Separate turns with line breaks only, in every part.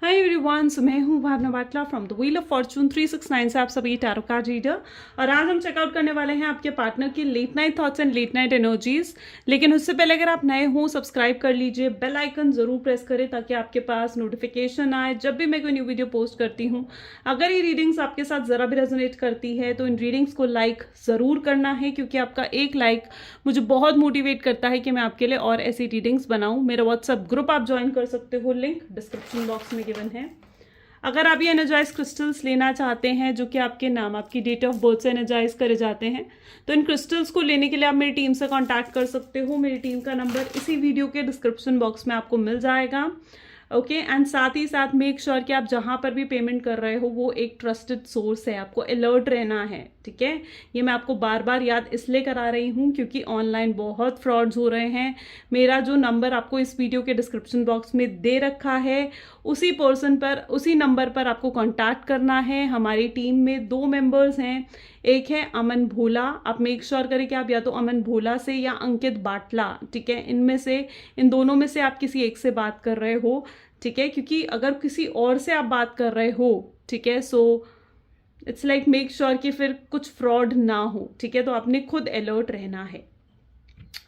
Hi everyone, so मैं हूँ Bhavna Batla from the wheel of fortune 369 से आप सभी टैरो कार्ड रीडर। और आज हम चेकआउट करने वाले हैं आपके पार्टनर की late night thoughts and late night energies. लेकिन उससे पहले अगर आप नए हो, सब्सक्राइब कर लीजिए, बेल आइकन जरूर प्रेस करें ताकि आपके पास नोटिफिकेशन आए जब भी मैं कोई न्यू वीडियो पोस्ट करती हूँ। अगर ये रीडिंग्स आपके साथ ज़रा भी रेजोनेट करती है तो इन रीडिंग्स को लाइक ज़रूर करना है, क्योंकि आपका एक लाइक मुझे बहुत मोटिवेट करता है कि मैं आपके लिए और ऐसी रीडिंग्स बनाऊँ। मेरा व्हाट्सएप ग्रुप आप ज्वाइन कर सकते हो, लिंक डिस्क्रिप्शन बॉक्स में गिवन है। अगर आप ये एनर्जाइज क्रिस्टल्स लेना चाहते हैं जो कि आपके नाम, आपकी डेट ऑफ बर्थ से एनर्जाइज करे जाते हैं, तो इन क्रिस्टल्स को लेने के लिए आप मेरी टीम से कांटेक्ट कर सकते हो। मेरी टीम का नंबर इसी वीडियो के डिस्क्रिप्शन बॉक्स में आपको मिल जाएगा। ओके एंड साथ ही साथ मेक श्योर कि आप जहाँ पर भी पेमेंट कर रहे हो वो एक ट्रस्टेड सोर्स है, आपको अलर्ट रहना है। ठीक है, ये मैं आपको बार बार याद इसलिए करा रही हूँ क्योंकि ऑनलाइन बहुत फ्रॉड्स हो रहे हैं। मेरा जो नंबर आपको इस वीडियो के डिस्क्रिप्शन बॉक्स में दे रखा है, उसी पर्सन पर, उसी नंबर पर आपको कांटेक्ट करना है। हमारी टीम में 2 मेंबर्स हैं, एक है अमन भोला। आप मेक श्योर करें कि आप या तो अमन भोला से या अंकित बाटला, ठीक है, इनमें से, इन दोनों में से आप किसी एक से बात कर रहे हो। ठीक है, क्योंकि अगर किसी और से आप बात कर रहे हो, ठीक है, so it's like make sure कि फिर कुछ फ्रॉड ना हो। ठीक है, तो आपने खुद अलर्ट रहना है।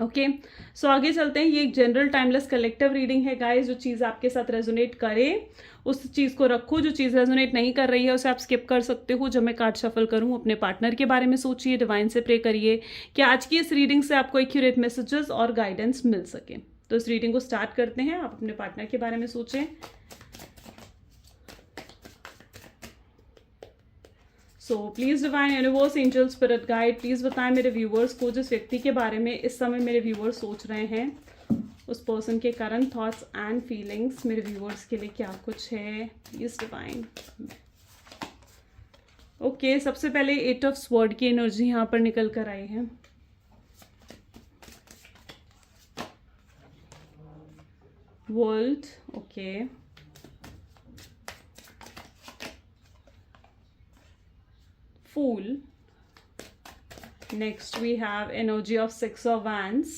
ओके, सो आगे चलते हैं। ये एक जनरल टाइमलेस कलेक्टिव रीडिंग है गाइस। जो चीज़ आपके साथ रेजोनेट करे उस चीज़ को रखो, जो चीज़ रेजोनेट नहीं कर रही है उसे आप स्किप कर सकते हो। जब मैं कार्ड शफल करूँ, अपने पार्टनर के बारे में सोचिए, डिवाइन से प्रे करिए कि आज की इस रीडिंग से आपको एक्यूरेट मैसेजेस और गाइडेंस मिल सके। तो इस रीडिंग को स्टार्ट करते हैं। आप अपने पार्टनर के बारे में सोचें। सो please divine universe, angel, spirit guide, please बताएं मेरे व्यूवर्स को जिस व्यक्ति के बारे में इस समय मेरे व्यूवर्स सोच रहे हैं, उस पर्सन के करंट थॉट्स एंड फीलिंग्स मेरे व्यूवर्स के लिए क्या कुछ है। Please divine. ओके, सबसे पहले 8 ऑफ स्वॉर्ड की एनर्जी यहाँ पर निकल कर आई है। World, okay, Fool. Next we have energy of 6 of Wands,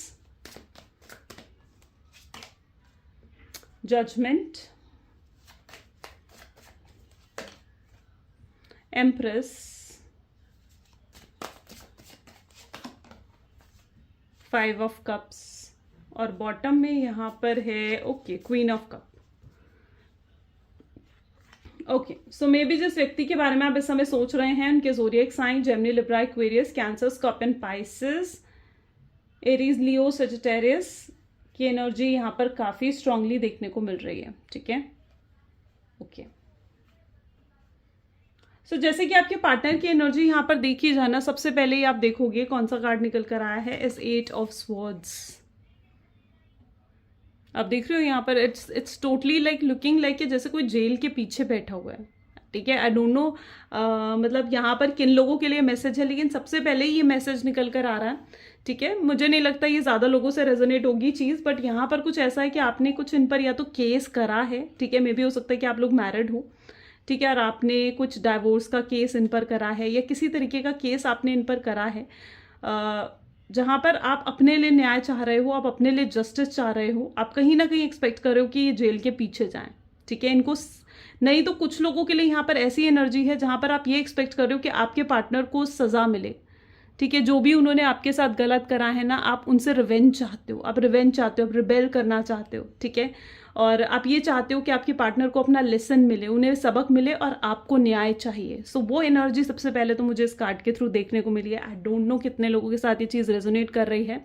Judgment, Empress, 5 of Cups और बॉटम में यहाँ पर है okay queen of cup. Okay, so may be जिस व्यक्ति के बारे में आप इस समय सोच रहे हैं उनके zodiac sign Gemini, Libra, Aquarius, Cancer, Scorpion, Pisces, Aries, Leo, Sagittarius की एनर्जी यहाँ पर काफ़ी स्ट्रांगली देखने को मिल रही है। ठीक है, ओके, सो जैसे कि आपके पार्टनर की एनर्जी यहाँ पर देखी जाना, सबसे पहले ही आप देखोगे कौन सा कार्ड निकल कर आया है, इस 8 ऑफ स्वॉर्ड्स। आप देख रहे हो यहाँ पर it's totally like looking like जैसे कोई जेल के पीछे बैठा हुआ है। ठीक है, आई डोंट नो मतलब यहाँ पर किन लोगों के लिए मैसेज है, लेकिन सबसे पहले ही ये मैसेज निकल कर आ रहा है। ठीक है, मुझे नहीं लगता ये ज़्यादा लोगों से रेजोनेट होगी चीज़, बट यहाँ पर कुछ ऐसा है कि आपने कुछ इन पर या तो केस करा है। ठीक है, मे भी हो सकता है कि आप लोग मैरिड हो। ठीक है, और आपने कुछ डाइवोर्स का केस इन पर करा है या किसी तरीके का केस आपने इन पर करा है, जहाँ पर आप अपने लिए न्याय चाह रहे हो, आप अपने लिए जस्टिस चाह रहे हो, आप कहीं ना कहीं एक्सपेक्ट कर रहे हो कि ये जेल के पीछे जाएं। ठीक है, इनको नहीं तो कुछ लोगों के लिए यहाँ पर ऐसी एनर्जी है जहाँ पर आप ये एक्सपेक्ट कर रहे हो कि आपके पार्टनर को सज़ा मिले। ठीक है, जो भी उन्होंने आपके साथ गलत करा है ना, आप उनसे रिवेंज चाहते हो, आप रिवेंज चाहते हो, आप रिबेल करना चाहते हो। ठीक है, और आप ये चाहते हो कि आपके पार्टनर को अपना लेसन मिले, उन्हें सबक मिले और आपको न्याय चाहिए। सो वो एनर्जी सबसे पहले तो मुझे इस कार्ड के थ्रू देखने को मिली है। आई डोंट नो कितने लोगों के साथ ये चीज़ रेजोनेट कर रही है।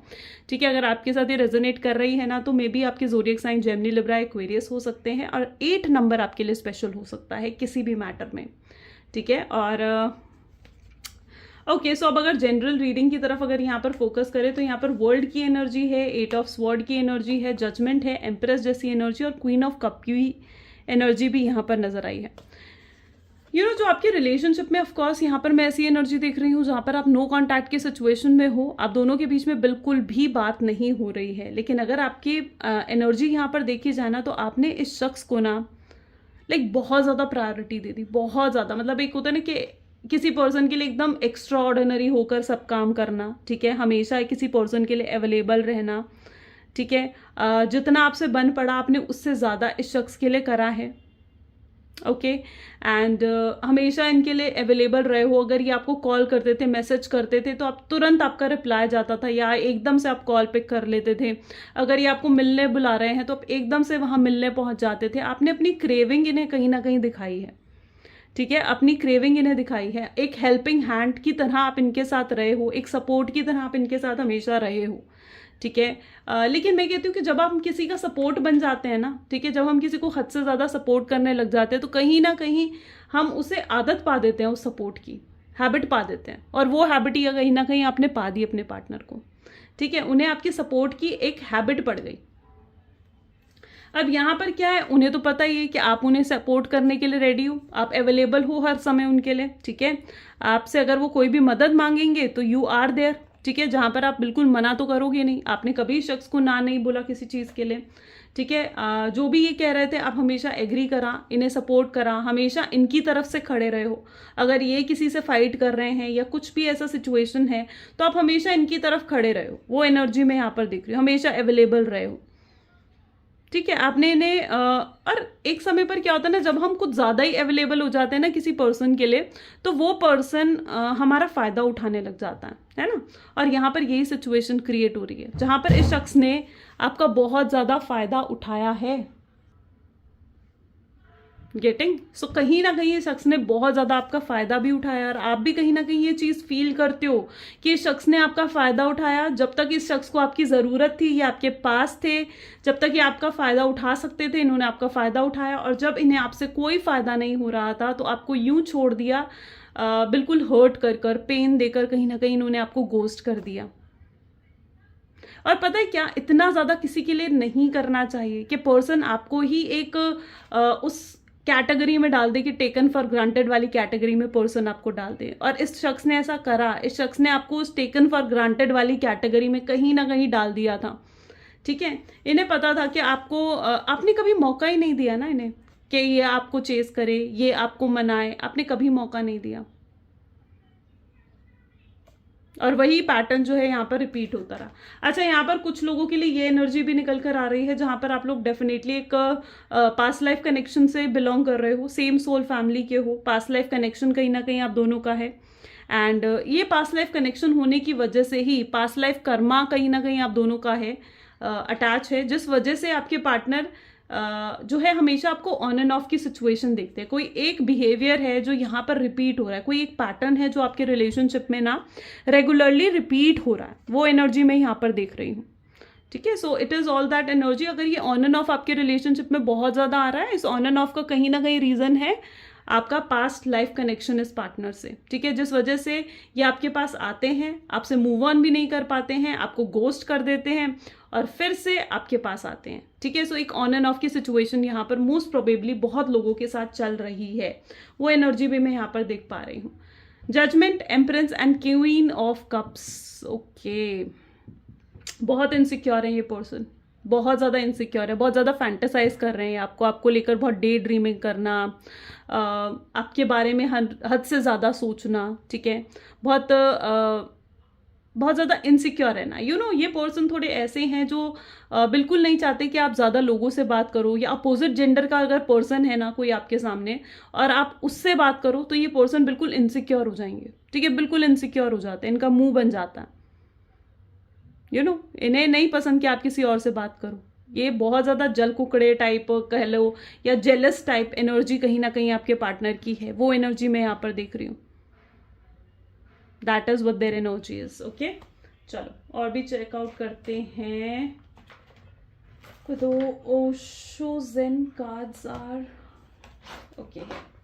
ठीक है, अगर आपके साथ ये रेजोनेट कर रही है ना, तो मे बी आपके zodiac sign Gemini, Libra, Aquarius हो सकते हैं और 8 नंबर आपके लिए स्पेशल हो सकता है किसी भी मैटर में। ठीक है, और ओके, सो अब अगर जनरल रीडिंग की तरफ अगर यहाँ पर फोकस करें तो यहाँ पर वर्ल्ड की एनर्जी है, 8 ऑफ स्वॉर्ड की एनर्जी है, जजमेंट है, एम्प्रेस जैसी एनर्जी और क्वीन ऑफ कप की एनर्जी भी यहाँ पर नजर आई है। जो आपके रिलेशनशिप में ऑफकोर्स यहाँ पर मैं ऐसी एनर्जी देख रही हूँ जहाँ पर आप नो कॉन्टैक्ट की सिचुएशन में हो, आप दोनों के बीच में बिल्कुल भी बात नहीं हो रही है। लेकिन अगर आपकी एनर्जी यहाँ पर देखी जाए ना, तो आपने इस शख्स को ना लाइक बहुत ज़्यादा प्रायोरिटी दे दी, बहुत ज़्यादा। मतलब एक होता है ना कि किसी पर्सन के लिए एकदम एक्स्ट्रा ऑर्डिनरी होकर सब काम करना। ठीक है, हमेशा किसी पर्सन के लिए अवेलेबल रहना। ठीक है, जितना आपसे बन पड़ा आपने उससे ज़्यादा इस शख्स के लिए करा है। ओके। एंड हमेशा इनके लिए अवेलेबल रहे हो। अगर ये आपको कॉल करते थे, मैसेज करते थे, तो आप तुरंत आपका रिप्लाई जाता था या एकदम से आप कॉल पिक कर लेते थे। अगर ये आपको मिलने बुला रहे हैं तो आप एकदम से वहाँ मिलने पहुँच जाते थे। आपने अपनी क्रेविंग इन्हें कहीं ना कहीं दिखाई है, ठीक है, अपनी क्रेविंग इन्हें दिखाई है। एक हेल्पिंग हैंड की तरह आप इनके साथ रहे हो, एक सपोर्ट की तरह आप इनके साथ हमेशा रहे हो, ठीक है। लेकिन मैं कहती हूँ कि जब हम किसी का सपोर्ट बन जाते हैं ना, ठीक है, जब हम किसी को हद से ज़्यादा सपोर्ट करने लग जाते हैं तो कहीं ना कहीं हम उसे आदत पा देते हैं, उस सपोर्ट की हैबिट पा देते हैं, और वो हैबिट या कहीं ना कहीं आपने पा दी अपने पार्टनर को, ठीक है। उन्हें आपकी सपोर्ट की एक हैबिट पड़ गई। अब यहाँ पर क्या है, उन्हें तो पता ही है कि आप उन्हें सपोर्ट करने के लिए रेडी हो, आप अवेलेबल हो हर समय उनके लिए, ठीक है। आपसे अगर वो कोई भी मदद मांगेंगे तो यू आर देयर, ठीक है, जहाँ पर आप बिल्कुल मना तो करोगे नहीं। आपने कभी शख्स को ना नहीं बोला किसी चीज़ के लिए, ठीक है। जो भी ये कह रहे थे आप हमेशा एग्री करा, इन्हें सपोर्ट करा, हमेशा इनकी तरफ से खड़े रहे हो। अगर ये किसी से फाइट कर रहे हैं या कुछ भी ऐसा सिचुएशन है तो आप हमेशा इनकी तरफ खड़े रहे हो। वो एनर्जी में यहाँ पर दिख रही हो, हमेशा अवेलेबल रहे हो, ठीक है। आपने इन्हें और एक समय पर क्या होता है ना, जब हम कुछ ज़्यादा ही अवेलेबल हो जाते हैं ना किसी पर्सन के लिए, तो वो पर्सन हमारा फ़ायदा उठाने लग जाता है ना। और यहाँ पर यही सिचुएशन क्रिएट हो रही है जहाँ पर इस शख्स ने आपका बहुत ज़्यादा फ़ायदा उठाया है। गेटिंग सो कहीं ना कहीं इस शख्स ने बहुत ज़्यादा आपका फ़ायदा भी उठाया, और आप भी कहीं ना कहीं ये चीज़ फील करते हो कि इस शख्स ने आपका फ़ायदा उठाया। जब तक इस शख्स को आपकी ज़रूरत थी, ये आपके पास थे, जब तक ये आपका फ़ायदा उठा सकते थे, इन्होंने आपका फ़ायदा उठाया। और जब इन्हें आपसे कोई फ़ायदा नहीं हो रहा था तो आपको यूं छोड़ दिया, बिल्कुल हर्ट कर कर, पेन देकर कहीं ना कहीं इन्होंने आपको गोस्ट कर दिया। और पता है क्या, इतना ज़्यादा किसी के लिए नहीं करना चाहिए कि पर्सन आपको ही एक उस कैटेगरी में डाल दे कि टेकन फॉर ग्रांटेड वाली कैटेगरी में पर्सन आपको डाल दे। और इस शख्स ने ऐसा करा, इस शख्स ने आपको उस टेकन फॉर ग्रांटेड वाली कैटेगरी में कहीं ना कहीं डाल दिया था, ठीक है। इन्हें पता था कि आपको आपने कभी मौका ही नहीं दिया ना इन्हें कि ये आपको चेस करे, ये आपको मनाए, आपने कभी मौका नहीं दिया। और वही पैटर्न जो है यहाँ पर रिपीट होता रहा। अच्छा, यहाँ पर कुछ लोगों के लिए ये एनर्जी भी निकल कर आ रही है जहाँ पर आप लोग डेफिनेटली एक पास्ट लाइफ कनेक्शन से बिलोंग कर रहे हो, सेम सोल फैमिली के हो, पास्ट लाइफ कनेक्शन कहीं ना कहीं आप दोनों का है। एंड ये पास्ट लाइफ कनेक्शन होने की वजह से ही पास्ट लाइफ कर्मा कहीं ना कहीं आप दोनों का है, अटैच है, जिस वजह से आपके पार्टनर जो है हमेशा आपको ऑन एंड ऑफ की सिचुएशन देखते हैं। कोई एक बिहेवियर है जो यहाँ पर रिपीट हो रहा है, कोई एक पैटर्न है जो आपके रिलेशनशिप में ना रेगुलरली रिपीट हो रहा है, वो एनर्जी मैं यहाँ पर देख रही हूँ, ठीक है। So it is all that energy. अगर ये ऑन एंड ऑफ आपके रिलेशनशिप में बहुत ज़्यादा आ रहा है, इस ऑन एंड ऑफ का कहीं ना कहीं रीज़न है आपका पास्ट लाइफ कनेक्शन इस पार्टनर से, ठीक है, जिस वजह से ये आपके पास आते हैं, आपसे मूव ऑन भी नहीं कर पाते हैं, आपको गोस्ट कर देते हैं और फिर से आपके पास आते हैं, ठीक है। सो एक ऑन एंड ऑफ की सिचुएशन यहाँ पर मोस्ट प्रोबेबली बहुत लोगों के साथ चल रही है, वो एनर्जी भी मैं यहाँ पर देख पा रही हूँ। Judgement, empress and queen of cups, okay. बहुत इनसिक्योर है ये पर्सन, बहुत ज़्यादा इनसिक्योर है, बहुत ज़्यादा फैंटेसाइज कर रहे हैं आपको लेकर, बहुत डे ड्रीमिंग करना, आपके बारे में हद से ज़्यादा सोचना, ठीक है। बहुत ज़्यादा इनसिक्योर है ना, ये पर्सन थोड़े ऐसे हैं जो बिल्कुल नहीं चाहते कि आप ज़्यादा लोगों से बात करो, या अपोजिट जेंडर का अगर पर्सन है ना कोई आपके सामने और आप उससे बात करो तो ये पर्सन बिल्कुल इनसिक्योर हो जाएंगे, ठीक है, बिल्कुल इनसिक्योर हो जाते हैं, इनका मुंह बन जाता है। इन्हें नहीं पसंद कि आप किसी और से बात करो। ये बहुत ज़्यादा जल कुकड़े टाइप कह लो या जेलस टाइप एनर्जी कहीं ना कहीं आपके पार्टनर की है, वो एनर्जी मैं यहाँ पर देख रही हूँ। That is what their energy is, okay. चलो और भी चेकआउट करते हैं। तो Osho zen cards are okay.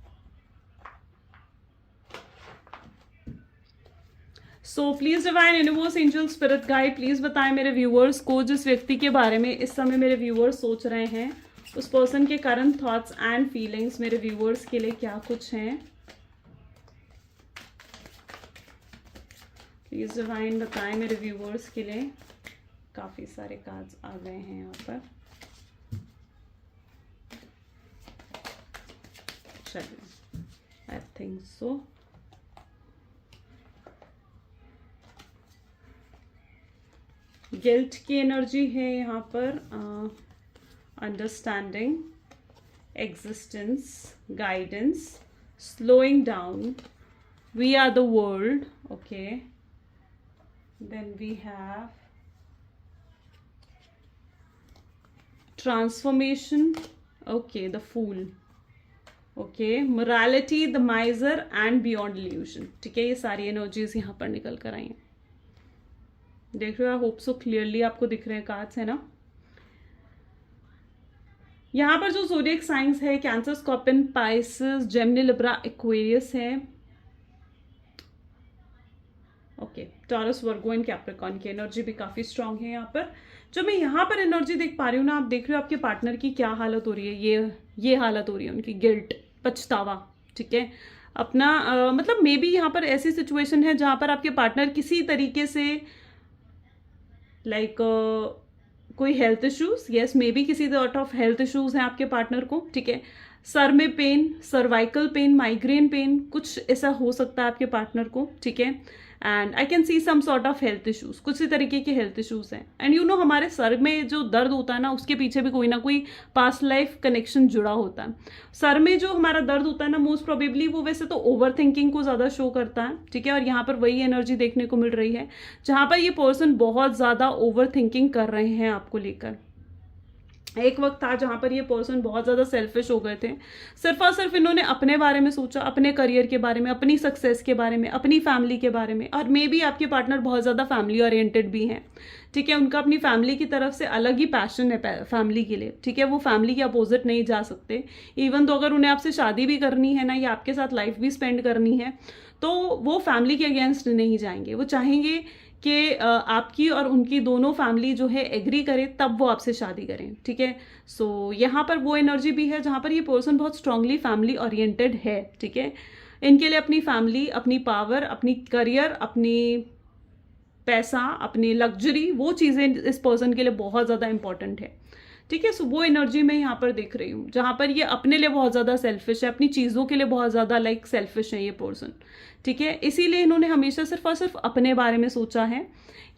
So please divine universe, angel, spirit guide, please बताएं मेरे व्यूअर्स को, जिस व्यक्ति के बारे में इस समय मेरे व्यूअर्स सोच रहे हैं, उस पर्सन के करंट थॉट्स एंड फीलिंग्स मेरे व्यूअर्स के लिए क्या कुछ हैं। प्लीज डिवाइन बताएं मेरे व्यूअर्स के लिए। काफी सारे कार्ड्स आ गए हैं यहाँ पर। चलिए, आई थिंक सो। गिल्ट की एनर्जी है यहाँ पर, understanding, existence, guidance, slowing down, we are the world. Okay, then we have transformation. Okay, the fool. Okay, morality, the माइजर and beyond illusion. ठीक है, ये सारी एनर्जीज यहाँ पर निकल कर आई हैं. देख रहे हो, आई होप सो क्लियरली आपको दिख रहे हैं कार्ड्स, है ना. यहाँ पर जो ज़ोडिएक साइंस है, Cancer, Scorpion, Pisces, Gemini, Libra, Aquarius है. Okay, Taurus, Virgo and Capricorn की एनर्जी भी काफी स्ट्रांग है यहाँ पर. जो मैं यहाँ पर एनर्जी देख पा रही हूँ ना, आप देख रहे हो आपके पार्टनर की क्या हालत हो रही है. ये हालत हो रही है उनकी, गिल्ट, पछतावा. ठीक है, अपना मतलब मे बी यहाँ पर ऐसी सिचुएशन है जहाँ पर आपके पार्टनर किसी तरीके से लाइक कोई health issues, yes maybe किसी सॉर्ट ऑफ हेल्थ इश्यूज हैं आपके पार्टनर को. ठीक है, सर में pain, cervical pain, migraine pain, कुछ ऐसा हो सकता है आपके पार्टनर को. ठीक है, and I can see some sort of health issues, कुछ ही तरीके के हेल्थ इश्यूज हैं. एंड यू नो, हमारे सर में जो दर्द होता है ना, उसके पीछे भी कोई ना कोई पास्ट लाइफ कनेक्शन जुड़ा होता है. सर में जो हमारा दर्द होता है ना, मोस्ट प्रोबेबली वो वैसे तो ओवर थिंकिंग को ज़्यादा शो करता है. ठीक है, और यहाँ पर वही एनर्जी देखने को मिल रही है जहाँ पर ये पर्सन बहुत ज़्यादा ओवर थिंकिंग कर रहे हैं आपको लेकर. एक वक्त था जहाँ पर ये पर्सन बहुत ज़्यादा सेल्फिश हो गए थे. सिर्फ और सिर्फ इन्होंने अपने बारे में सोचा, अपने करियर के बारे में, अपनी सक्सेस के बारे में, अपनी फैमिली के बारे में. और मे बी आपके पार्टनर बहुत ज़्यादा फैमिली ओरिएंटेड भी हैं. ठीक है, उनका अपनी फैमिली की तरफ से अलग ही पैशन है फैमिली के लिए. ठीक है, वो फैमिली के अपोजिट नहीं जा सकते. इवन तो अगर उन्हें आपसे शादी भी करनी है ना, या आपके साथ लाइफ भी स्पेंड करनी है, तो वो फैमिली के अगेंस्ट नहीं जाएंगे. वो चाहेंगे कि आपकी और उनकी दोनों फैमिली जो है एग्री करे, तब वो आपसे शादी करें. ठीक है, सो यहाँ पर वो एनर्जी भी है जहाँ पर ये पर्सन बहुत स्ट्रांगली फैमिली ओरिएंटेड है. ठीक है, इनके लिए अपनी फैमिली, अपनी पावर, अपनी करियर, अपनी पैसा, अपनी लग्जरी, वो चीज़ें इस पर्सन के लिए बहुत ज़्यादा इंपॉर्टेंट है. ठीक है, सो वो एनर्जी मैं यहाँ पर देख रही हूँ जहाँ पर ये अपने लिए बहुत ज़्यादा सेल्फिश है, अपनी चीज़ों के लिए बहुत ज़्यादा लाइक सेल्फिश है ये पर्सन. ठीक है, इसीलिए इन्होंने हमेशा सिर्फ और सिर्फ अपने बारे में सोचा है.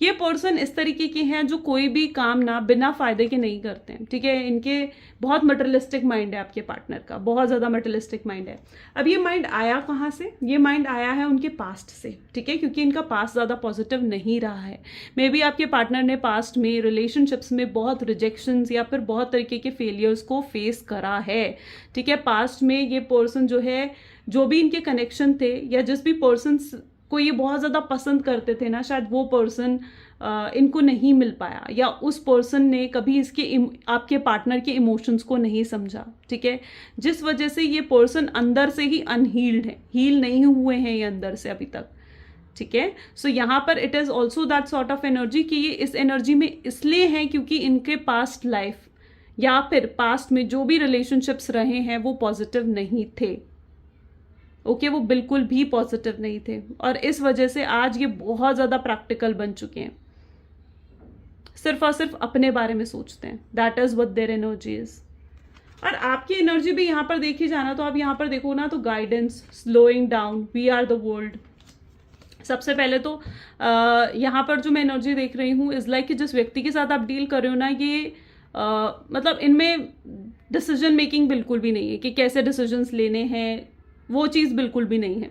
ये पर्सन इस तरीके के हैं जो कोई भी काम ना बिना फायदे के नहीं करते हैं. ठीक है, इनके बहुत मटेरियलिस्टिक माइंड है आपके पार्टनर का, बहुत ज़्यादा मटेरियलिस्टिक माइंड है. अब ये माइंड आया कहाँ से? ये माइंड आया है उनके पास्ट से. ठीक है, क्योंकि इनका पास्ट ज़्यादा पॉजिटिव नहीं रहा है. मे बी आपके पार्टनर ने पास्ट में रिलेशनशिप्स में बहुत रिजेक्शंस या फिर बहुत तरीके के फेलियर्स को फेस करा है. ठीक है, पास्ट में ये पर्सन जो है, जो भी इनके कनेक्शन थे या जिस भी पर्सन को ये बहुत ज़्यादा पसंद करते थे ना, शायद वो पर्सन इनको नहीं मिल पाया, या उस पर्सन ने कभी आपके पार्टनर के इमोशंस को नहीं समझा. ठीक है, जिस वजह से ये पर्सन अंदर से ही अनहील्ड है, हील नहीं हुए हैं ये अंदर से अभी तक. ठीक है, सो यहाँ पर it is also that sort of energy कि ये इस एनर्जी में इसलिए हैं क्योंकि इनके पास्ट लाइफ या फिर पास्ट में जो भी रिलेशनशिप्स रहे हैं वो पॉजिटिव नहीं थे. ओके, वो बिल्कुल भी पॉजिटिव नहीं थे, और इस वजह से आज ये बहुत ज़्यादा प्रैक्टिकल बन चुके हैं. सिर्फ और सिर्फ अपने बारे में सोचते हैं. That is what their energy is. और आपकी एनर्जी भी यहाँ पर देखी जाना, तो आप यहाँ पर देखो ना, तो guidance, slowing down, we are the world. सबसे पहले तो यहाँ पर जो मैं एनर्जी देख रही हूँ इज़ लाइक कि जिस व्यक्ति के साथ आप डील कर रहे हो ना, ये मतलब इनमें डिसीजन मेकिंग बिल्कुल भी नहीं है कि कैसे डिसीजंस लेने हैं, वो चीज़ बिल्कुल भी नहीं है.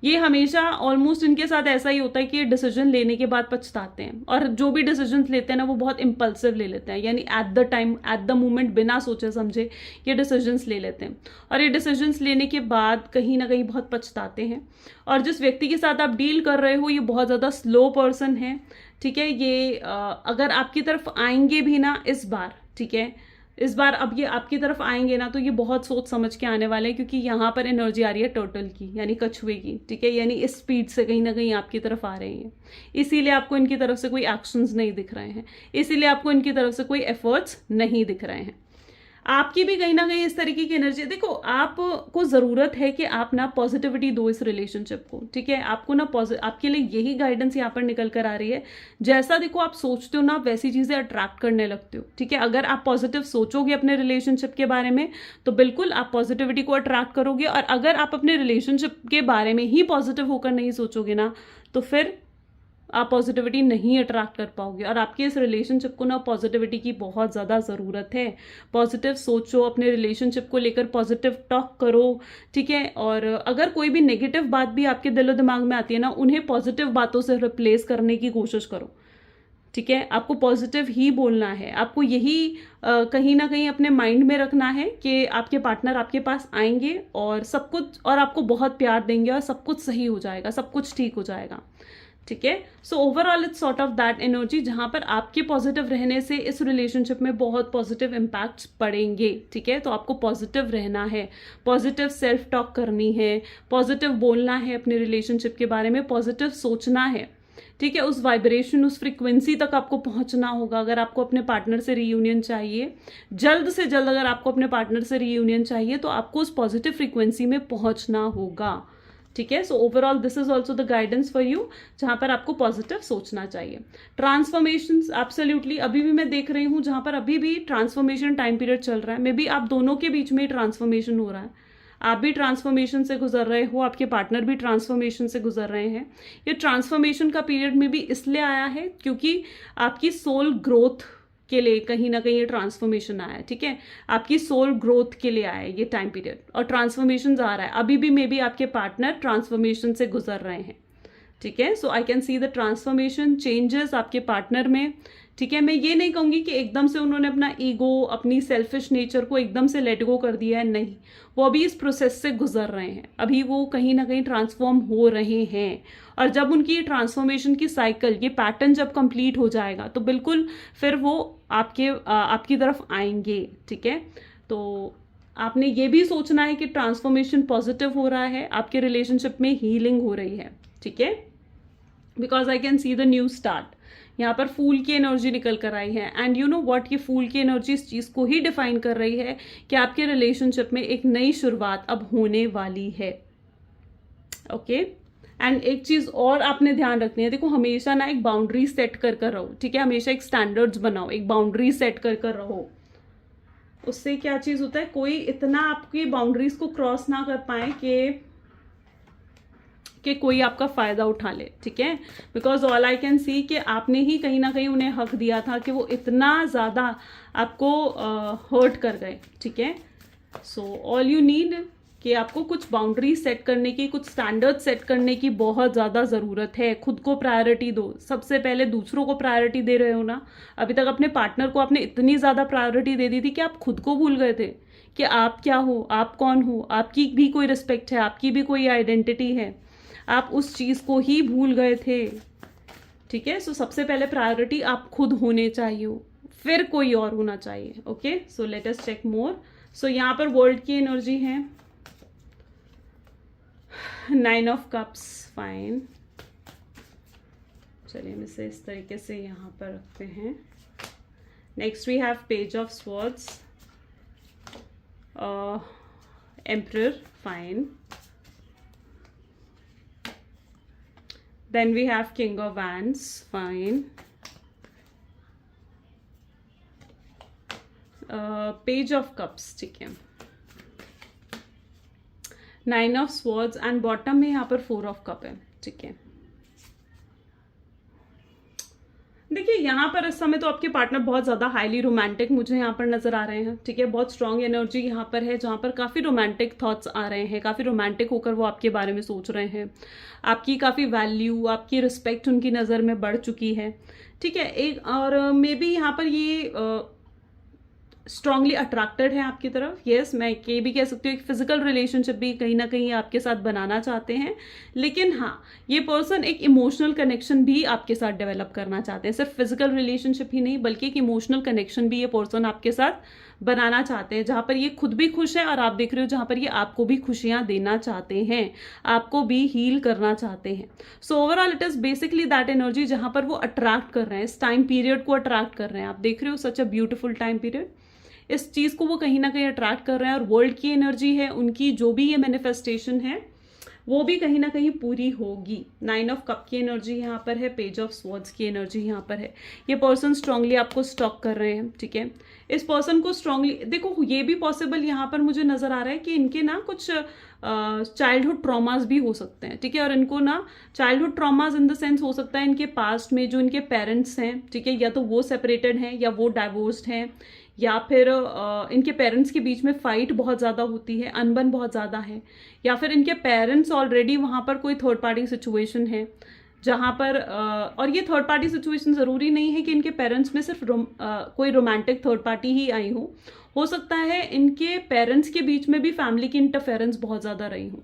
ये हमेशा ऑलमोस्ट इनके साथ ऐसा ही होता है कि ये डिसीजन लेने के बाद पछताते हैं, और जो भी डिसीजंस लेते हैं ना वो बहुत इम्पल्सिव ले लेते हैं, यानी at the time, at the moment, बिना सोचे समझे ये डिसीजंस ले लेते हैं, और ये डिसीजंस लेने के बाद कहीं ना कहीं बहुत पछताते हैं. और जिस व्यक्ति के साथ आप डील कर रहे हो ये बहुत ज़्यादा स्लो पर्सन है. ठीक है, ये अगर आपकी तरफ आएंगे भी ना इस बार, ठीक है, इस बार अब ये आपकी तरफ आएंगे ना, तो ये बहुत सोच समझ के आने वाले हैं, क्योंकि यहाँ पर एनर्जी आ रही है टर्टल की, यानी कछुए की. ठीक है, यानी इस स्पीड से कहीं ना कहीं आपकी तरफ आ रहे हैं. इसीलिए आपको इनकी तरफ से कोई एक्शंस नहीं दिख रहे हैं, इसीलिए आपको इनकी तरफ से कोई एफर्ट्स नहीं दिख रहे हैं. आपकी भी कहीं ना कहीं इस तरीके की एनर्जी. देखो, आपको ज़रूरत है कि आप ना पॉजिटिविटी दो इस रिलेशनशिप को. ठीक है, आपको ना आपके लिए यही गाइडेंस यहाँ पर निकल कर आ रही है. जैसा देखो आप सोचते हो ना, वैसी चीज़ें अट्रैक्ट करने लगते हो. ठीक है, अगर आप पॉजिटिव सोचोगे अपने रिलेशनशिप के बारे में, तो बिल्कुल आप पॉजिटिविटी को अट्रैक्ट करोगे. और अगर आप अपने रिलेशनशिप के बारे में ही पॉजिटिव होकर नहीं सोचोगे ना, तो फिर आप पॉजिटिविटी नहीं अट्रैक्ट कर पाओगे। और आपके इस रिलेशनशिप को ना पॉजिटिविटी की बहुत ज़्यादा ज़रूरत है। पॉजिटिव सोचो, अपने रिलेशनशिप को लेकर पॉजिटिव टॉक करो, ठीक है। और अगर कोई भी नेगेटिव बात भी आपके दिलो दिमाग में आती है ना, उन्हें पॉजिटिव बातों से रिप्लेस करने की कोशिश करो, ठीक है। आपको पॉजिटिव ही बोलना है। आपको यही कहीं ना कहीं अपने माइंड में रखना है कि आपके पार्टनर आपके पास आएंगे और सब कुछ, और आपको बहुत प्यार देंगे और सब कुछ सही हो जाएगा, सब कुछ ठीक हो जाएगा, ठीक है। So overall it's sort of that energy जहां पर आपके पॉजिटिव रहने से इस रिलेशनशिप में बहुत पॉजिटिव इम्पैक्ट्स पड़ेंगे, ठीक है। तो आपको पॉजिटिव रहना है, पॉजिटिव सेल्फ टॉक करनी है, पॉजिटिव बोलना है अपने रिलेशनशिप के बारे में, पॉजिटिव सोचना है, ठीक है। उस वाइब्रेशन, उस फ्रीक्वेंसी तक आपको पहुंचना होगा। अगर आपको अपने पार्टनर से रीयूनियन चाहिए, जल्द से जल्द अगर आपको अपने पार्टनर से रीयूनियन चाहिए, तो आपको उस पॉजिटिव फ्रीक्वेंसी में पहुंचना होगा, ठीक है। So overall this is also the guidance for you, जहां पर आपको पॉजिटिव सोचना चाहिए। ट्रांसफॉर्मेशन एब्सोल्युटली अभी भी मैं देख रही हूं जहां पर अभी भी ट्रांसफॉर्मेशन टाइम पीरियड चल रहा है। मे बी आप दोनों के बीच में ट्रांसफॉर्मेशन हो रहा है, आप भी ट्रांसफॉर्मेशन से गुजर रहे हो, आपके पार्टनर भी ट्रांसफॉर्मेशन से गुजर रहे हैं। ये ट्रांसफॉर्मेशन का पीरियड में भी इसलिए आया है क्योंकि आपकी सोल ग्रोथ के लिए कहीं ना कहीं ये ट्रांसफॉर्मेशन आया है, ठीक है। आपकी सोल ग्रोथ के लिए आया है ये टाइम पीरियड, और ट्रांसफॉर्मेशन आ रहा है। अभी भी मे बी आपके पार्टनर ट्रांसफॉर्मेशन से गुजर रहे हैं, ठीक है। So I can see the transformation changes आपके पार्टनर में, ठीक है। मैं ये नहीं कहूंगी कि एकदम से उन्होंने अपना ईगो, अपनी सेल्फिश नेचर को एकदम से लेट गो कर दिया है, नहीं। वो अभी इस प्रोसेस से गुजर रहे हैं, अभी वो कहीं ना कहीं ट्रांसफॉर्म हो रहे हैं। और जब उनकी ट्रांसफॉर्मेशन की साइकिल, ये पैटर्न जब कंप्लीट हो जाएगा, तो बिल्कुल फिर वो आपकी तरफ आएंगे, ठीक है। तो आपने ये भी सोचना है कि ट्रांसफॉर्मेशन पॉजिटिव हो रहा है, आपके रिलेशनशिप में हीलिंग हो रही है, ठीक है। Because I can see the new start, यहाँ पर फूल की एनर्जी निकल कर आई है। एंड यू नो व्हाट, ये फूल की एनर्जी इस चीज को ही डिफाइन कर रही है कि आपके रिलेशनशिप में एक नई शुरुआत अब होने वाली है, ओके। एंड एक चीज और आपने ध्यान रखनी है, देखो हमेशा ना एक बाउंड्री सेट कर रहो, ठीक है। हमेशा एक स्टैंडर्ड्स बनाओ, एक बाउंड्री सेट कर रहो। उससे क्या चीज होता है, कोई इतना आपकी बाउंड्रीज को क्रॉस ना कर पाए कि कोई आपका फायदा उठा ले, ठीक है। बिकॉज ऑल आई कैन सी कि आपने ही कहीं ना कहीं उन्हें हक दिया था कि वो इतना ज्यादा आपको हर्ट कर गए, ठीक है। सो ऑल यू नीड कि आपको कुछ बाउंड्री सेट करने की, कुछ स्टैंडर्ड सेट करने की बहुत ज़्यादा ज़रूरत है। खुद को प्रायोरिटी दो, सबसे पहले दूसरों को प्रायोरिटी दे रहे हो ना। अभी तक अपने पार्टनर को आपने इतनी ज़्यादा प्रायोरिटी दे दी थी कि आप खुद को भूल गए थे कि आप क्या हो, आप कौन हो, आपकी भी कोई रिस्पेक्ट है, आपकी भी कोई आइडेंटिटी है। आप उस चीज़ को ही भूल गए थे, ठीक है। सो सबसे पहले प्रायोरिटी आप खुद होने चाहिए, फिर कोई और होना चाहिए, okay. So let us check more. So यहाँ पर वर्ल्ड की एनर्जी है, 9 ऑफ कप्स, फाइन। चलिए हम इसे इस तरीके से यहाँ पर रखते हैं। Next we have page of swords, emperor, fine. Then we have King of Wands, fine. Page of Cups, ठीक है। 9 of Swords and bottom में यहाँ पर 4 of Cup है, ठीक है। देखिए यहाँ पर इस समय तो आपके पार्टनर बहुत ज़्यादा हाईली रोमांटिक मुझे यहाँ पर नज़र आ रहे हैं, ठीक है। बहुत स्ट्रांग एनर्जी यहाँ पर है, जहाँ पर काफ़ी रोमांटिक थॉट्स आ रहे हैं, काफ़ी रोमांटिक होकर वो आपके बारे में सोच रहे हैं। आपकी काफ़ी वैल्यू, आपकी रिस्पेक्ट उनकी नज़र में बढ़ चुकी है, ठीक है। एक और मे बी यहाँ पर ये स्ट्रांगली अट्रैक्टेड है आपकी तरफ। यस, मैं ये भी कह सकती हूँ एक फिजिकल रिलेशनशिप भी कहीं ना कहीं आपके साथ बनाना चाहते हैं, लेकिन हाँ ये पर्सन एक इमोशनल कनेक्शन भी आपके साथ डेवलप करना चाहते हैं। सिर्फ फिजिकल रिलेशनशिप ही नहीं बल्कि एक इमोशनल कनेक्शन भी ये पर्सन आपके साथ बनाना चाहते हैं, जहाँ पर ये खुद भी खुश है और आप देख रहे हो जहाँ पर ये आपको भी खुशियाँ देना चाहते हैं, आपको भी हील करना चाहते हैं। So overall it is basically that energy जहाँ पर वो अट्रैक्ट कर रहे हैं, इस टाइम पीरियड को अट्रैक्ट कर रहे हैं। आप देख रहे हो सच अ ब्यूटीफुल टाइम पीरियड, इस चीज को वो कहीं ना कहीं अट्रैक्ट कर रहे हैं। और वर्ल्ड की एनर्जी है उनकी, जो भी ये मैनिफेस्टेशन है वो भी कहीं ना कहीं पूरी होगी। 9 ऑफ कप की एनर्जी यहाँ पर है, पेज ऑफ स्वॉर्ड्स की एनर्जी यहाँ पर है। ये पर्सन स्ट्रांगली आपको स्टॉक कर रहे हैं, ठीक है। इस पर्सन को स्ट्रांगली देखो, ये भी पॉसिबल यहाँ पर मुझे नजर आ रहा है कि इनके ना कुछ चाइल्डहुड ट्रॉमास भी हो सकते हैं, ठीक है। और इनको ना childhood traumas in the sense हो सकता है इनके पास्ट में जो इनके पेरेंट्स हैं, ठीक है, या तो वो सेपरेटेड हैं या वो डाइवोर्स्ड हैं, या फिर इनके पेरेंट्स के बीच में फाइट बहुत ज़्यादा होती है, अनबन बहुत ज़्यादा है, या फिर इनके पेरेंट्स ऑलरेडी वहाँ पर कोई थर्ड पार्टी सिचुएशन है जहाँ पर और ये थर्ड पार्टी सिचुएशन ज़रूरी नहीं है कि इनके पेरेंट्स में सिर्फ कोई रोमांटिक थर्ड पार्टी ही आई हो सकता है इनके पेरेंट्स के बीच में भी फैमिली की इंटरफेरेंस बहुत ज़्यादा रही हो,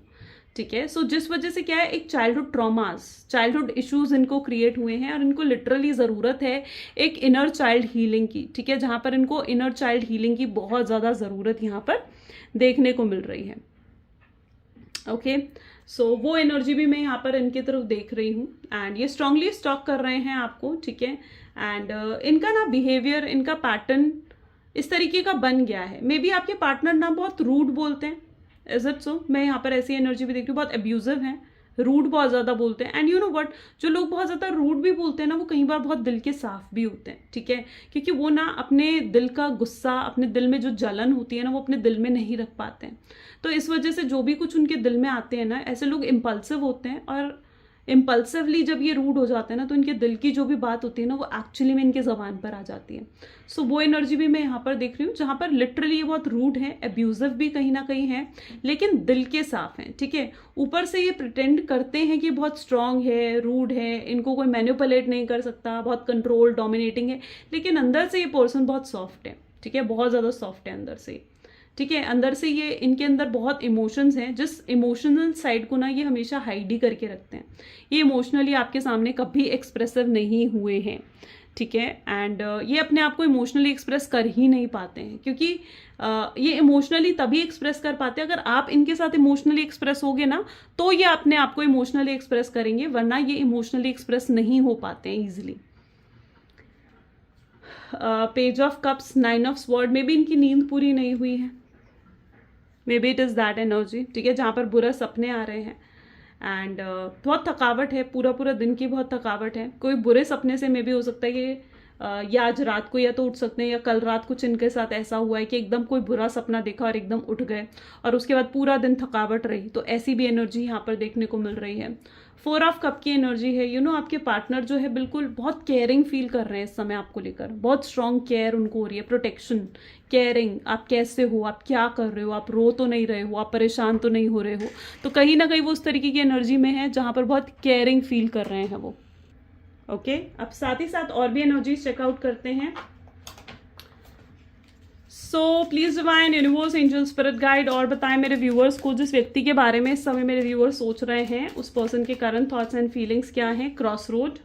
ठीक है। सो जिस वजह से क्या है, एक चाइल्डहुड ट्रॉमास, चाइल्डहुड इश्यूज इनको क्रिएट हुए हैं और इनको लिटरली ज़रूरत है एक इनर चाइल्ड हीलिंग की, ठीक है, जहाँ पर इनको इनर चाइल्ड हीलिंग की बहुत ज़्यादा ज़रूरत यहाँ पर देखने को मिल रही है। ओके, सो वो एनर्जी भी मैं यहाँ पर इनकी तरफ देख रही हूँ एंड ये स्ट्रांगली स्टॉक कर रहे हैं आपको, ठीक है। एंड इनका ना बिहेवियर, इनका पैटर्न इस तरीके का बन गया है। मे बी आपके पार्टनर ना बहुत रूड बोलते हैं, इज इट सो? मैं यहाँ पर ऐसी एनर्जी भी देख रही हूँ, बहुत अब्यूजिव हैं, रूड बहुत ज़्यादा बोलते हैं। एंड यू नो व्हाट, जो लोग बहुत ज़्यादा रूड भी बोलते हैं ना, वो कई बार बहुत दिल के साफ भी होते हैं, ठीक है, क्योंकि वो ना अपने दिल का गुस्सा, अपने दिल में जो जलन होती है ना, वो अपने दिल में नहीं रख पाते हैं। तो इस वजह से जो भी कुछ उनके दिल में आते हैं ना, ऐसे लोग इम्पल्सिव होते हैं और इम्पल्सिवली जब ये रूड हो जाते हैं ना, तो इनके दिल की जो भी बात होती है ना, वो एक्चुअली में इनके ज़बान पर आ जाती है। सो वो एनर्जी भी मैं यहाँ पर देख रही हूँ, जहाँ पर लिटरली ये बहुत रूड है, अब्यूजिव भी कहीं ना कहीं है, लेकिन दिल के साफ हैं, ठीक है। ऊपर से ये प्रिटेंड करते हैं कि बहुत स्ट्रांग है, रूड है, इनको कोई मैनिपुलेट नहीं कर सकता, बहुत कंट्रोल डोमिनेटिंग है, लेकिन अंदर से ये पर्सन बहुत सॉफ्ट है, ठीक है, बहुत ज़्यादा सॉफ्ट है अंदर से, ठीक है। अंदर से ये, इनके अंदर बहुत इमोशंस हैं, जिस इमोशनल साइड को ना ये हमेशा हाइड ही करके रखते हैं। ये इमोशनली आपके सामने कभी एक्सप्रेसिव नहीं हुए हैं, ठीक है। एंड ये अपने आप को इमोशनली एक्सप्रेस कर ही नहीं पाते हैं, क्योंकि ये इमोशनली तभी एक्सप्रेस कर पाते हैं अगर आप इनके साथ इमोशनली एक्सप्रेस होगे ना, तो ये अपने आप को इमोशनली एक्सप्रेस करेंगे, वरना ये इमोशनली एक्सप्रेस नहीं हो पाते हैं easily. Page of cups, 9 of sword में भी इनकी नींद पूरी नहीं हुई है, may be it is that energy, ठीक है, जहाँ पर बुरे सपने आ रहे हैं एंड बहुत थकावट है, पूरा पूरा दिन की बहुत थकावट है। कोई बुरे सपने से मे भी हो सकता है कि या आज रात को या तो उठ सकते हैं, या कल रात कुछ इनके साथ ऐसा हुआ है कि एकदम कोई बुरा सपना देखा और एकदम उठ गए और उसके बाद पूरा दिन थकावट रही, तो ऐसी भी एनर्जी यहाँ पर देखने को मिल रही है। 4 ऑफ कप की एनर्जी है, यू नो आपके पार्टनर जो है बिल्कुल बहुत केयरिंग फील कर रहे हैं इस समय आपको लेकर, बहुत स्ट्रॉन्ग केयर उनको हो रही है, प्रोटेक्शन, केयरिंग, आप कैसे हो, आप क्या कर रहे हो, आप रो तो नहीं रहे हो, आप परेशान तो नहीं हो रहे हो, तो कहीं ना कहीं वो उस तरीके की एनर्जी में है जहाँ पर बहुत केयरिंग फील कर रहे हैं वो। ओके, अब साथ ही साथ और भी एनर्जीज चेकआउट करते हैं। सो please divine, universe, angel, spirit guide, और बताएं मेरे व्यूअर्स को जिस व्यक्ति के बारे में इस समय मेरे व्यूअर्स सोच रहे हैं, उस पर्सन के करंट थॉट्स एंड फीलिंग्स क्या हैं। Cross road,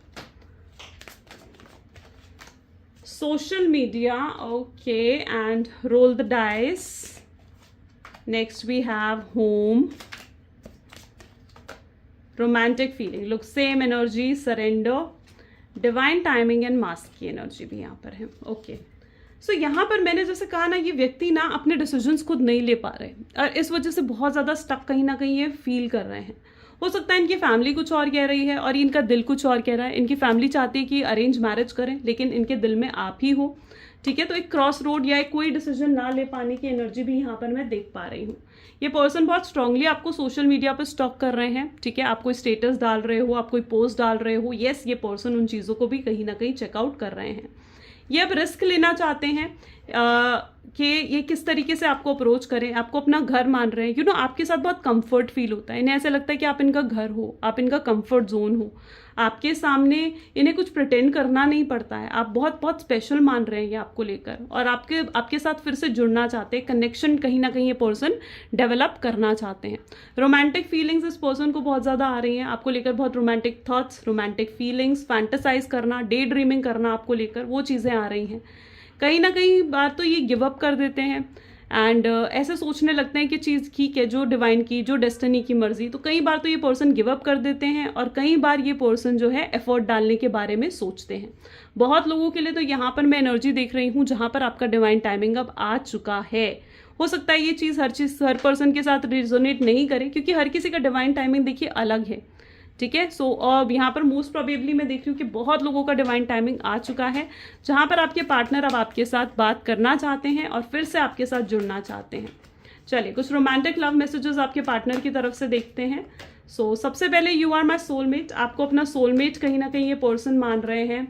social media, okay, and roll the dice. Next we have home, romantic feeling, look same energy, surrender, divine timing and mask की एनर्जी भी यहाँ पर है। ओके, सो यहाँ पर मैंने जैसे कहा ना, ये व्यक्ति ना अपने डिसीजंस खुद नहीं ले पा रहे और इस वजह से बहुत ज़्यादा स्टक कहीं ना कहीं ये फील कर रहे हैं। हो सकता है इनकी फैमिली कुछ और कह रही है और इनका दिल कुछ और कह रहा है। इनकी फैमिली चाहती है कि अरेंज मैरिज करें, लेकिन इनके दिल में आप ही हो, ठीक है। तो एक क्रॉस रोड या एक कोई डिसीजन ना ले पाने की एनर्जी भी यहाँ पर मैं देख पा रही हूँ। ये पर्सन बहुत स्ट्रांगली आपको सोशल मीडिया पर स्टॉक कर रहे हैं, ठीक है। आप कोई स्टेटस डाल रहे हो, आप कोई पोस्ट डाल रहे हो, येस, ये पर्सन उन चीज़ों को भी कहीं ना कहीं चेकआउट कर रहे हैं। ये अब रिस्क लेना चाहते हैं कि ये किस तरीके से आपको अप्रोच करें, आपको अपना घर मान रहे हैं, यू नो आपके साथ बहुत कंफर्ट फील होता है, इन्हें ऐसा लगता है कि आप इनका घर हो, आप इनका कंफर्ट जोन हो, आपके सामने इन्हें कुछ प्रिटेंड करना नहीं पड़ता है, आप बहुत बहुत स्पेशल मान रहे हैं ये आपको लेकर, और आपके साथ फिर से जुड़ना चाहते हैं, कनेक्शन कहीं ना कहीं ये पर्सन डेवलप करना चाहते हैं। रोमांटिक फीलिंग्स इस पर्सन को बहुत ज़्यादा आ रही हैं आपको लेकर, बहुत romantic thoughts, romantic feelings, fantasise करना, डे ड्रीमिंग करना आपको लेकर, वो चीज़ें आ रही हैं। कहीं ना कहीं बार तो ये गिव अप कर देते हैं एंड ऐसे सोचने लगते हैं कि चीज़ ठीक है, जो डिवाइन की, जो डेस्टिनी की मर्जी, तो कई बार तो ये पर्सन गिव अप कर देते हैं और कई बार ये पर्सन जो है एफर्ट डालने के बारे में सोचते हैं। बहुत लोगों के लिए तो यहाँ पर मैं एनर्जी देख रही हूँ जहाँ पर आपका डिवाइन टाइमिंग अब आ चुका है, हो सकता है ये चीज़ हर पर्सन के साथ रिजोनेट नहीं करे, क्योंकि हर किसी का डिवाइन टाइमिंग देखिए अलग है, ठीक है। सो अब यहाँ पर मोस्ट प्रोबेबली मैं देख रही हूँ कि बहुत लोगों का डिवाइन टाइमिंग आ चुका है, जहाँ पर आपके पार्टनर अब आपके साथ बात करना चाहते हैं और फिर से आपके साथ जुड़ना चाहते हैं। चलिए कुछ रोमांटिक लव मैसेजेस आपके पार्टनर की तरफ से देखते हैं। सो सबसे पहले यू आर माई सोलमेट, आपको अपना सोलमेट कहीं ना कहीं ये पर्सन मान रहे हैं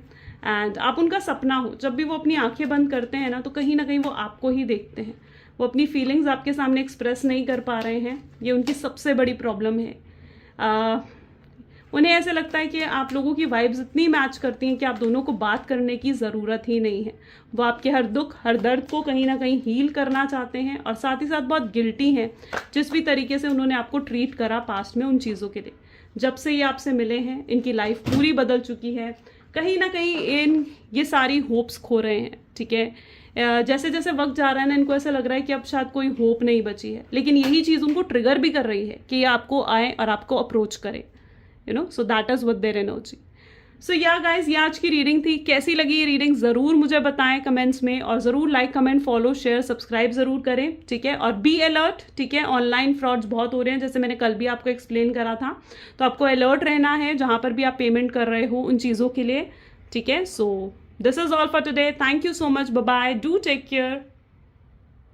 एंड आप उनका सपना हो। जब भी वो अपनी आंखें बंद करते हैं ना, तो कहीं ना कहीं वो आपको ही देखते हैं। वो अपनी फीलिंग्स आपके सामने एक्सप्रेस नहीं कर पा रहे हैं, ये उनकी सबसे बड़ी प्रॉब्लम है। उन्हें ऐसे लगता है कि आप लोगों की वाइब्स इतनी मैच करती हैं कि आप दोनों को बात करने की ज़रूरत ही नहीं है। वो आपके हर दुख हर दर्द को कहीं ना कहीं हील करना चाहते हैं और साथ ही साथ बहुत गिल्टी हैं जिस भी तरीके से उन्होंने आपको ट्रीट करा पास्ट में उन चीज़ों के लिए। जब से ये आपसे मिले हैं इनकी लाइफ पूरी बदल चुकी है। कहीं ना कहीं ये सारी होप्स खो रहे हैं, ठीक है। जैसे जैसे वक्त जा रहा है ना, इनको ऐसा लग रहा है कि अब शायद कोई होप नहीं बची है, लेकिन यही चीज़ उनको ट्रिगर भी कर रही है कि ये आपको आए और आपको अप्रोच करें, so that is with their energy. So yeah guys, ये आज की रीडिंग थी। कैसी लगी ये रीडिंग ज़रूर मुझे बताएं कमेंट्स में, और ज़रूर like comment follow share subscribe ज़रूर करें, ठीक है। और बी अलर्ट, ठीक है। ऑनलाइन फ्रॉड्स बहुत हो रहे हैं, जैसे मैंने कल भी आपको एक्सप्लेन करा था, तो आपको अलर्ट रहना है जहाँ पर भी आप पेमेंट कर रहे हो उन चीज़ों के लिए, ठीक है। So this is all for today, thank you so much, bye bye, do take care.